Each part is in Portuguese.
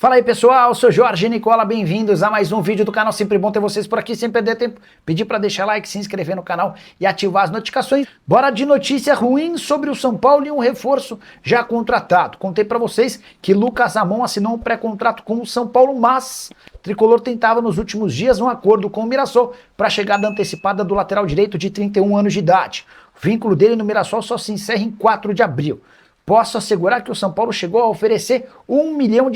Fala aí pessoal, eu sou Jorge Nicola, bem-vindos a mais um vídeo do canal, sempre bom ter vocês por aqui, sem perder tempo, pedir para deixar like, se inscrever no canal e ativar as notificações. Bora de notícia ruim sobre o São Paulo e um reforço já contratado. Contei para vocês que Lucas Ramon assinou um pré-contrato com o São Paulo, mas o Tricolor tentava nos últimos dias um acordo com o Mirassol para a chegada antecipada do lateral direito de 31 anos de idade. O vínculo dele no Mirassol só se encerra em 4 de abril. Posso assegurar que o São Paulo chegou a oferecer R$1 milhão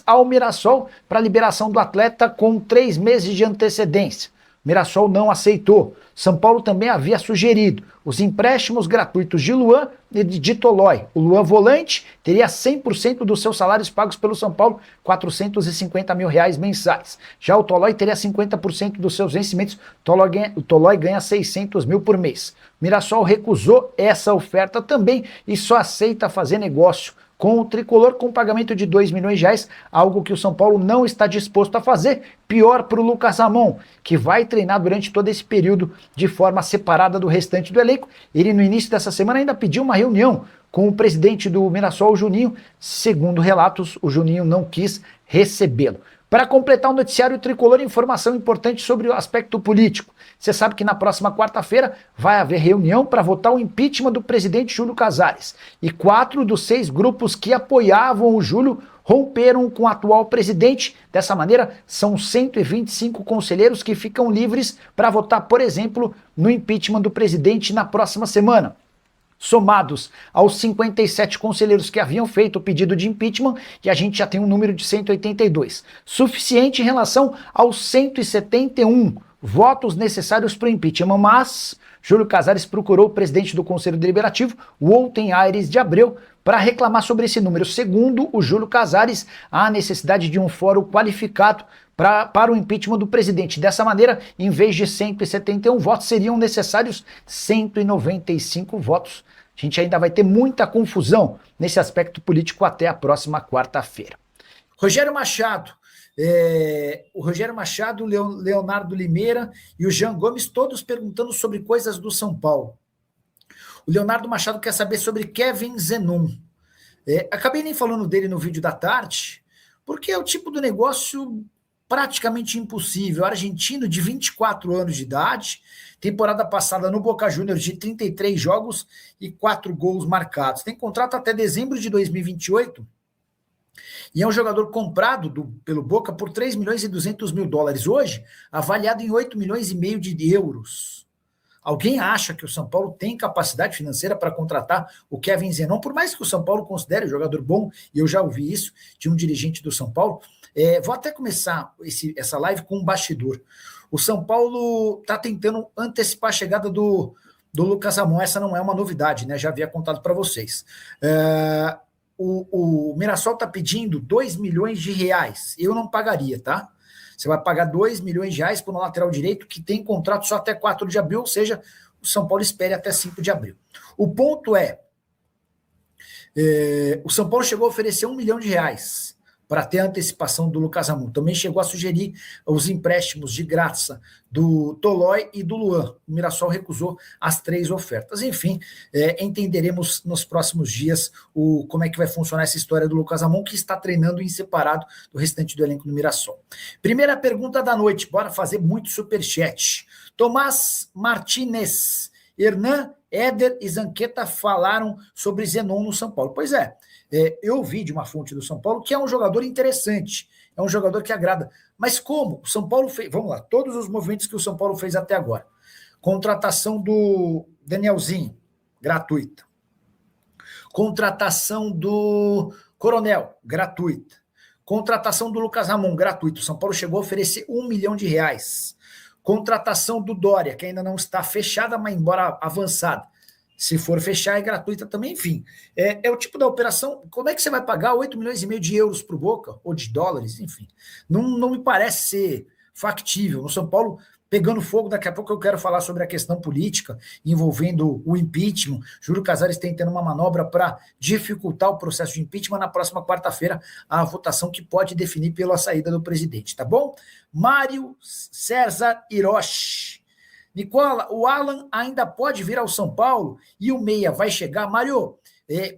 ao Mirassol para a liberação do atleta com 3 meses de antecedência. Mirassol não aceitou. São Paulo também havia sugerido os empréstimos gratuitos de Luan e de Tolói. O Luan volante teria 100% dos seus salários pagos pelo São Paulo, R$450 mil mensais. Já o Tolói teria 50% dos seus vencimentos. O Tolói ganha 600 mil por mês. Mirassol recusou essa oferta também e só aceita fazer negócio com o Tricolor com pagamento de R$2 milhões, algo que o São Paulo não está disposto a fazer. Pior para o Lucas Ramon, que vai treinar durante todo esse período de forma separada do restante do elenco. Ele no início dessa semana ainda pediu uma reunião com o presidente do Mirassol, o Juninho. Segundo relatos, o Juninho não quis recebê-lo. Para completar o noticiário Tricolor, informação importante sobre o aspecto político. Você sabe que na próxima quarta-feira vai haver reunião para votar o impeachment do presidente Júlio Casares. E 4 dos 6 grupos que apoiavam o Júlio romperam com o atual presidente. Dessa maneira, são 125 conselheiros que ficam livres para votar, por exemplo, no impeachment do presidente na próxima semana. Somados aos 57 conselheiros que haviam feito o pedido de impeachment, e a gente já tem um número de 182, suficiente em relação aos 171 votos necessários para o impeachment, mas Júlio Casares procurou o presidente do Conselho Deliberativo, Wolten Aires de Abreu, para reclamar sobre esse número. Segundo o Júlio Casares, há necessidade de um fórum qualificado para o impeachment do presidente. Dessa maneira, em vez de 171 votos, seriam necessários 195 votos. A gente ainda vai ter muita confusão nesse aspecto político até a próxima quarta-feira. Rogério Machado, o Leonardo Limeira e o Jean Gomes, todos perguntando sobre coisas do São Paulo. O Leonardo Machado quer saber sobre Kevin Zenon. Acabei nem falando dele no vídeo da tarde, porque é o tipo do negócio praticamente impossível. Argentino de 24 anos de idade, temporada passada no Boca Juniors de 33 jogos e 4 gols marcados. Tem contrato até dezembro de 2028 e é um jogador comprado pelo Boca por 3 milhões e 200 mil dólares hoje, avaliado em 8 milhões e meio de euros. Alguém acha que o São Paulo tem capacidade financeira para contratar o Kevin Zenon? Por mais que o São Paulo considere o jogador bom, e eu já ouvi isso de um dirigente do São Paulo, vou até começar essa live com um bastidor. O São Paulo está tentando antecipar a chegada do Lucas Ramon. Essa não é uma novidade, né? Já havia contado para vocês. O Mirassol está pedindo R$2 milhões. Eu não pagaria, tá? Você vai pagar R$2 milhões para o lateral direito que tem contrato só até 4 de abril, ou seja, o São Paulo espere até 5 de abril. O ponto o São Paulo chegou a oferecer R$1 milhão para ter a antecipação do Lucas Ramon. Também chegou a sugerir os empréstimos de graça do Tolói e do Luan. O Mirassol recusou as 3 ofertas. Enfim, entenderemos nos próximos dias como é que vai funcionar essa história do Lucas Ramon, que está treinando em separado do restante do elenco do Mirassol. Primeira pergunta da noite, bora fazer muito superchat. Tomás Martinez, Hernan, Éder e Zanqueta falaram sobre Zenon no São Paulo. Pois eu ouvi de uma fonte do São Paulo que é um jogador interessante, é um jogador que agrada. Mas como? O São Paulo fez, vamos lá, todos os movimentos que o São Paulo fez até agora. Contratação do Danielzinho, gratuita. Contratação do Coronel, gratuita. Contratação do Lucas Ramon, gratuito. O São Paulo chegou a oferecer R$1 milhão. Contratação do Dória, que ainda não está fechada, mas embora avançada. Se for fechar, é gratuita também, enfim. É o tipo da operação, como é que você vai pagar 8 milhões e meio de euros para o Boca, ou de dólares, enfim. Não me parece ser factível. No São Paulo, pegando fogo, daqui a pouco eu quero falar sobre a questão política, envolvendo o impeachment. Júlio Casares tentando uma manobra para dificultar o processo de impeachment. Na próxima quarta-feira, a votação que pode definir pela saída do presidente, tá bom? Mário César Hiroshi. Nicola, o Alan ainda pode vir ao São Paulo e o Meia vai chegar? Mário,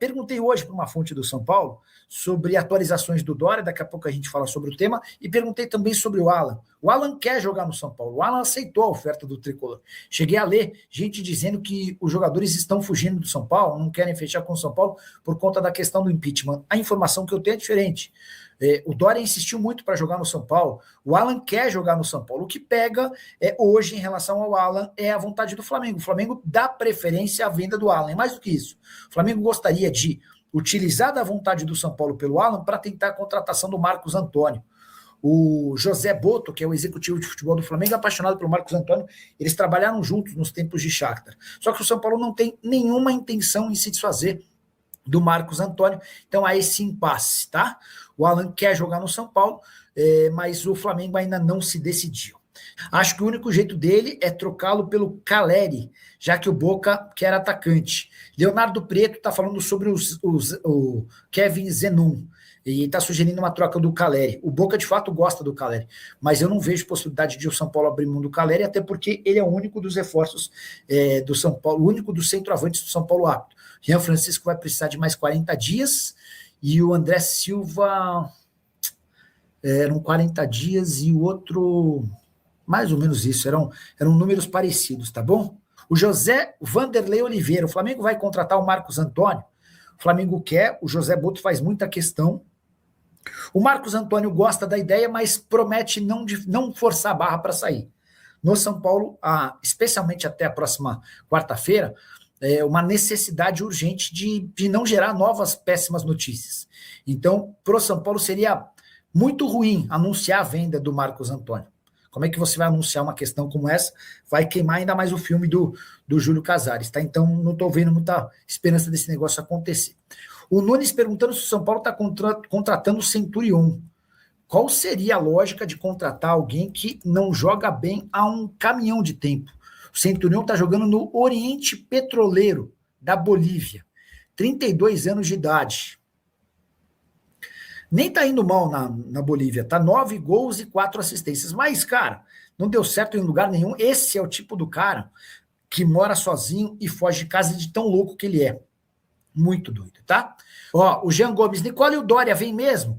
perguntei hoje para uma fonte do São Paulo sobre atualizações do Dória, daqui a pouco a gente fala sobre o tema, e perguntei também sobre o Alan. O Alan quer jogar no São Paulo, o Alan aceitou a oferta do Tricolor. Cheguei a ler gente dizendo que os jogadores estão fugindo do São Paulo, não querem fechar com o São Paulo por conta da questão do impeachment. A informação que eu tenho é diferente. O Dória insistiu muito para jogar no São Paulo, o Alan quer jogar no São Paulo. O que pega hoje em relação ao Alan é a vontade do Flamengo. O Flamengo dá preferência à venda do Alan. Mais do que isso, o Flamengo gostaria de utilizar da vontade do São Paulo pelo Alan para tentar a contratação do Marcos Antônio. O José Boto, que é o executivo de futebol do Flamengo, é apaixonado pelo Marcos Antônio. Eles trabalharam juntos nos tempos de Shakhtar. Só que o São Paulo não tem nenhuma intenção em se desfazer do Marcos Antônio, então há esse impasse, tá? O Alan quer jogar no São Paulo, mas o Flamengo ainda não se decidiu. Acho que o único jeito dele é trocá-lo pelo Caleri, já que o Boca quer atacante. Leonardo Preto está falando sobre o Kevin Zenon, e está sugerindo uma troca do Caleri. O Boca, de fato, gosta do Caleri, mas eu não vejo possibilidade de o São Paulo abrir mão do Caleri, até porque ele é o único dos reforços do São Paulo, o único dos centroavantes do São Paulo apto. Rian Francisco vai precisar de mais 40 dias, e o André Silva eram 40 dias, e o outro, mais ou menos isso, eram números parecidos, tá bom? O José Vanderlei Oliveira, o Flamengo vai contratar o Marcos Antônio, o Flamengo quer, o José Boto faz muita questão. O Marcos Antônio gosta da ideia, mas promete não forçar a barra para sair. No São Paulo, especialmente até a próxima quarta-feira, uma necessidade urgente de não gerar novas péssimas notícias. Então, para o São Paulo seria muito ruim anunciar a venda do Marcos Antônio. Como é que você vai anunciar uma questão como essa? Vai queimar ainda mais o filme do Júlio Casares, tá? Então, não estou vendo muita esperança desse negócio acontecer. O Nunes perguntando se o São Paulo está contratando o Centurion. Qual seria a lógica de contratar alguém que não joga bem há um caminhão de tempo? O Centurion está jogando no Oriente Petroleiro da Bolívia. 32 anos de idade. Nem tá indo mal na Bolívia, tá 9 gols e 4 assistências. Mas, cara, não deu certo em lugar nenhum. Esse é o tipo do cara que mora sozinho e foge de casa de tão louco que ele é. Muito doido, tá? Ó, o Jean Gomes, Nicole e o Dória vem mesmo?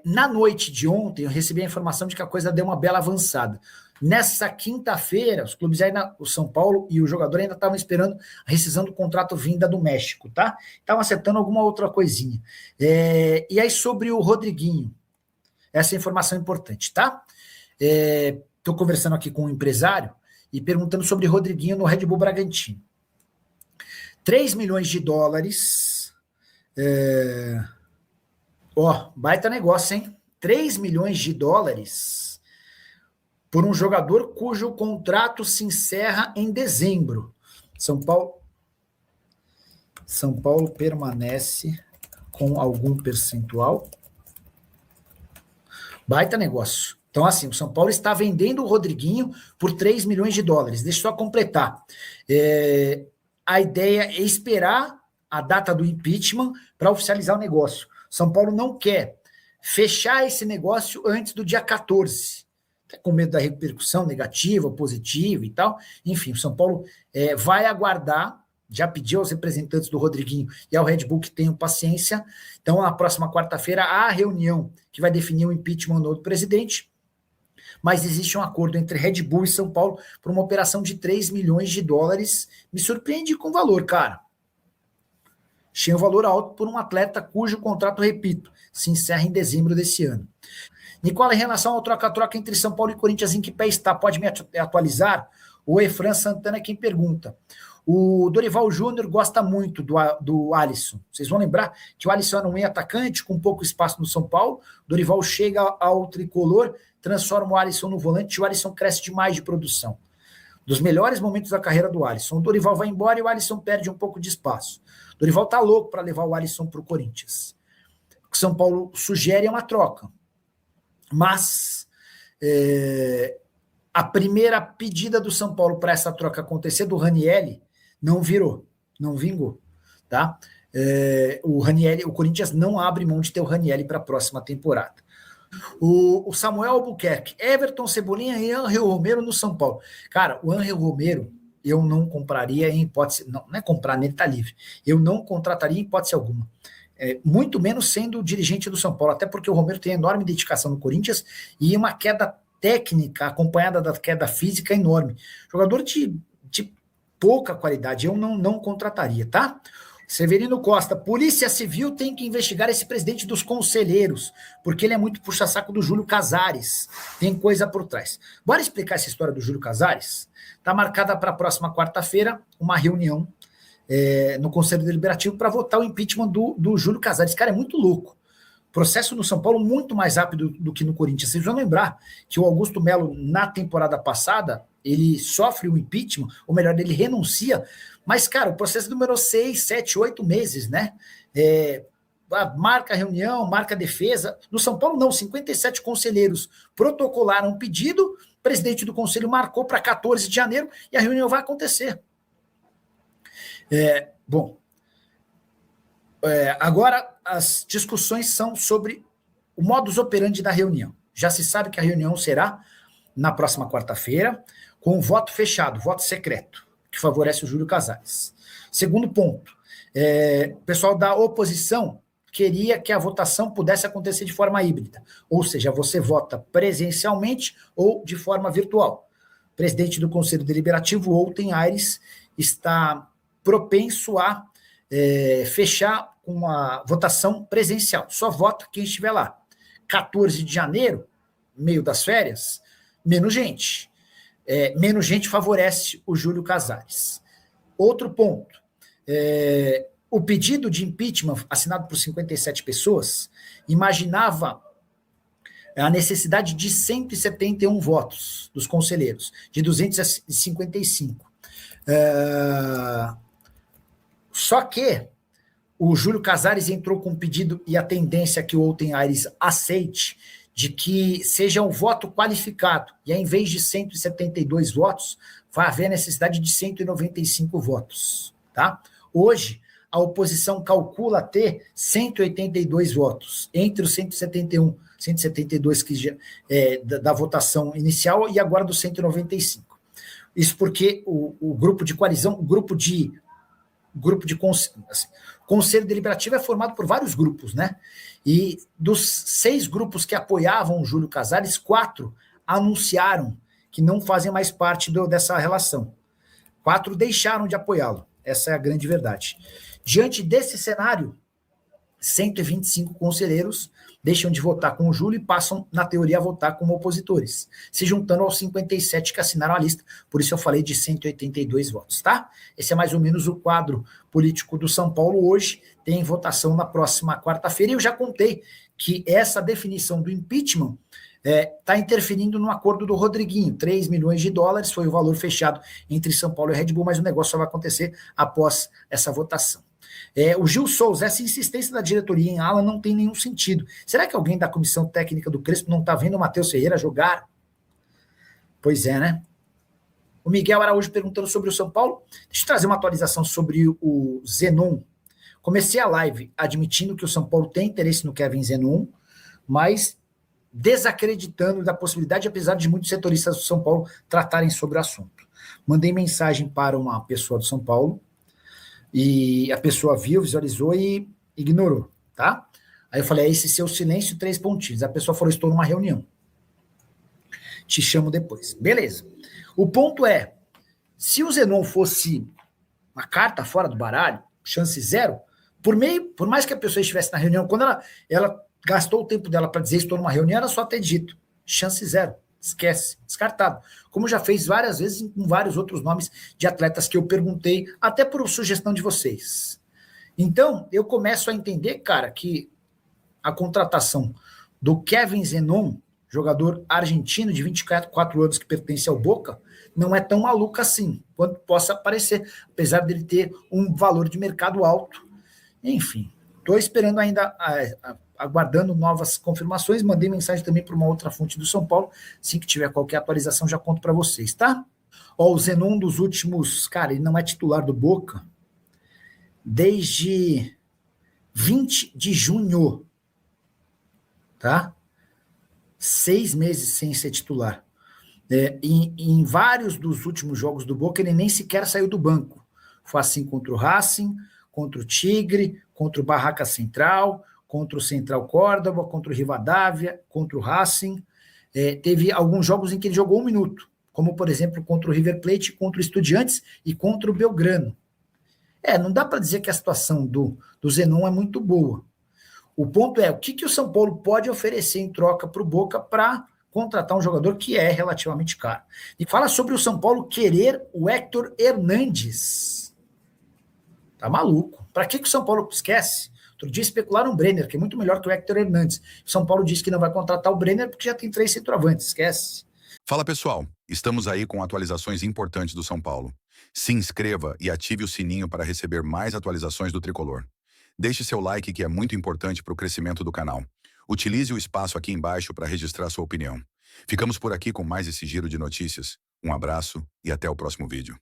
Na noite de ontem, eu recebi a informação de que a coisa deu uma bela avançada. Nessa quinta-feira, os clubes ainda, o São Paulo e o jogador ainda estavam esperando a rescisão do contrato vinda do México, tá? Estavam acertando alguma outra coisinha. E aí, sobre o Rodriguinho, essa informação é importante, tá? Estou conversando aqui com um empresário e perguntando sobre Rodriguinho no Red Bull Bragantino. 3 milhões de dólares. Baita negócio, hein? 3 milhões de dólares por um jogador cujo contrato se encerra em dezembro. São Paulo permanece com algum percentual. Baita negócio. Então, assim, o São Paulo está vendendo o Rodriguinho por 3 milhões de dólares. Deixa eu só completar. A ideia é esperar a data do impeachment para oficializar o negócio. São Paulo não quer fechar esse negócio antes do dia 14. Com medo da repercussão negativa, positiva e tal. Enfim, o São Paulo vai aguardar, já pediu aos representantes do Rodriguinho e ao Red Bull que tenham paciência. Então, na próxima quarta-feira, há a reunião que vai definir o impeachment do presidente, mas existe um acordo entre Red Bull e São Paulo por uma operação de 3 milhões de dólares. Me surpreende com o valor, cara. Achei um valor alto por um atleta cujo contrato, repito, se encerra em dezembro desse ano. Nicola, em relação ao troca-troca entre São Paulo e Corinthians, em que pé está? Pode me atualizar? O Efran Santana é quem pergunta. O Dorival Júnior gosta muito do Alisson. Vocês vão lembrar que o Alisson era um meio-atacante com pouco espaço no São Paulo. O Dorival chega ao tricolor, transforma o Alisson no volante e o Alisson cresce demais de produção. Dos melhores momentos da carreira do Alisson. O Dorival vai embora e o Alisson perde um pouco de espaço. O Dorival tá louco para levar o Alisson para o Corinthians. O que São Paulo sugere é uma troca. Mas a primeira pedida do São Paulo para essa troca acontecer, do Ranieri, não virou, não vingou, tá? O Corinthians não abre mão de ter o Ranieri para a próxima temporada. O Samuel Albuquerque, Everton, Cebolinha e Ángel Romero no São Paulo. Cara, o Ángel Romero eu não compraria em hipótese, não é comprar nele, tá livre. Eu não contrataria em hipótese alguma. muito menos sendo dirigente do São Paulo, até porque o Romero tem enorme dedicação no Corinthians e uma queda técnica acompanhada da queda física enorme. Jogador de pouca qualidade, eu não contrataria, tá? Severino Costa, Polícia Civil tem que investigar esse presidente dos conselheiros, porque ele é muito puxa-saco do Júlio Casares. Tem coisa por trás. Bora explicar essa história do Júlio Casares? Está marcada para a próxima quarta-feira uma reunião no Conselho Deliberativo para votar o impeachment do Júlio Casares. Esse cara é muito louco. Processo no São Paulo muito mais rápido do que no Corinthians. Vocês vão lembrar que o Augusto Melo, na temporada passada, ele sofre um impeachment, ou melhor, ele renuncia, mas, cara, o processo demorou 6, 7, 8 meses, né? Marca a reunião, marca a defesa. No São Paulo, não, 57 conselheiros protocolaram um pedido, o presidente do conselho marcou para 14 de janeiro e a reunião vai acontecer. Agora as discussões são sobre o modus operandi da reunião. Já se sabe que a reunião será na próxima quarta-feira, com voto fechado, voto secreto, que favorece o Júlio Casares. Segundo ponto, o pessoal da oposição queria que a votação pudesse acontecer de forma híbrida, ou seja, você vota presencialmente ou de forma virtual. O presidente do Conselho Deliberativo, Olten Aires, está propenso a fechar uma votação presencial. Só vota quem estiver lá. 14 de janeiro, meio das férias, menos gente. Menos gente favorece o Júlio Casares. Outro ponto. O pedido de impeachment, assinado por 57 pessoas, imaginava a necessidade de 171 votos dos conselheiros, de 255. Só que o Júlio Casares entrou com um pedido, e a tendência é que o Olten Aires aceite, de que seja um voto qualificado, e aí, em vez de 172 votos, vai haver a necessidade de 195 votos. Tá? Hoje, a oposição calcula ter 182 votos, entre os 172 que da votação inicial e agora dos 195. Isso porque o grupo de coalizão, o grupo de Conselho Deliberativo é formado por vários grupos, né? E dos 6 grupos que apoiavam o Júlio Casares, 4 anunciaram que não fazem mais parte dessa relação. 4 deixaram de apoiá-lo. Essa é a grande verdade. Diante desse cenário, 125 conselheiros deixam de votar com o Júlio e passam, na teoria, a votar como opositores, se juntando aos 57 que assinaram a lista. Por isso eu falei de 182 votos, tá? Esse é mais ou menos o quadro político do São Paulo hoje. Tem votação na próxima quarta-feira. E eu já contei que essa definição do impeachment está interferindo no acordo do Rodriguinho. 3 milhões de dólares foi o valor fechado entre São Paulo e Red Bull, mas o negócio só vai acontecer após essa votação. O Gil Souza, essa insistência da diretoria em ala não tem nenhum sentido. Será que alguém da comissão técnica do Crespo não está vendo o Matheus Ferreira jogar? Pois é, né? O Miguel Araújo perguntando sobre o São Paulo. Deixa eu trazer uma atualização sobre o Zenon. Comecei a live admitindo que o São Paulo tem interesse no Kevin Zenon, mas desacreditando da possibilidade, apesar de muitos setoristas do São Paulo tratarem sobre o assunto. Mandei mensagem para uma pessoa do São Paulo, e a pessoa viu, visualizou e ignorou, tá? Aí eu falei, esse seu silêncio, 3 pontinhos. A pessoa falou, estou numa reunião. Te chamo depois. Beleza. O ponto é, se o Zenon fosse uma carta fora do baralho, chance 0, por mais que a pessoa estivesse na reunião, quando ela gastou o tempo dela para dizer estou numa reunião, era só ter dito. Chance 0. Esquece, descartado. Como já fez várias vezes com vários outros nomes de atletas que eu perguntei, até por sugestão de vocês. Então, eu começo a entender, cara, que a contratação do Kevin Zenon, jogador argentino de 24 anos que pertence ao Boca, não é tão maluca assim, quanto possa parecer, apesar dele ter um valor de mercado alto. Enfim, estou esperando ainda, aguardando novas confirmações. Mandei mensagem também para uma outra fonte do São Paulo. Assim que tiver qualquer atualização, já conto para vocês, tá? O Zenon dos últimos... Cara, ele não é titular do Boca desde 20 de junho, tá? 6 meses sem ser titular. Em vários dos últimos jogos do Boca, ele nem sequer saiu do banco. Foi assim contra o Racing, contra o Tigre, contra o Barraca Central, contra o Central Córdoba, contra o Rivadavia, contra o Racing. Teve alguns jogos em que ele jogou 1 minuto, como, por exemplo, contra o River Plate, contra o Estudiantes e contra o Belgrano. Não dá para dizer que a situação do Zenon é muito boa. O ponto é, o que o São Paulo pode oferecer em troca para o Boca para contratar um jogador que é relativamente caro. E fala sobre o São Paulo querer o Héctor Hernandes. Tá maluco. Para que o São Paulo esquece? Outro dia especularam o Brenner, que é muito melhor que o Héctor Hernandes. O São Paulo disse que não vai contratar o Brenner porque já tem 3 centroavantes, esquece. Fala pessoal, estamos aí com atualizações importantes do São Paulo. Se inscreva e ative o sininho para receber mais atualizações do Tricolor. Deixe seu like que é muito importante para o crescimento do canal. Utilize o espaço aqui embaixo para registrar sua opinião. Ficamos por aqui com mais esse giro de notícias. Um abraço e até o próximo vídeo.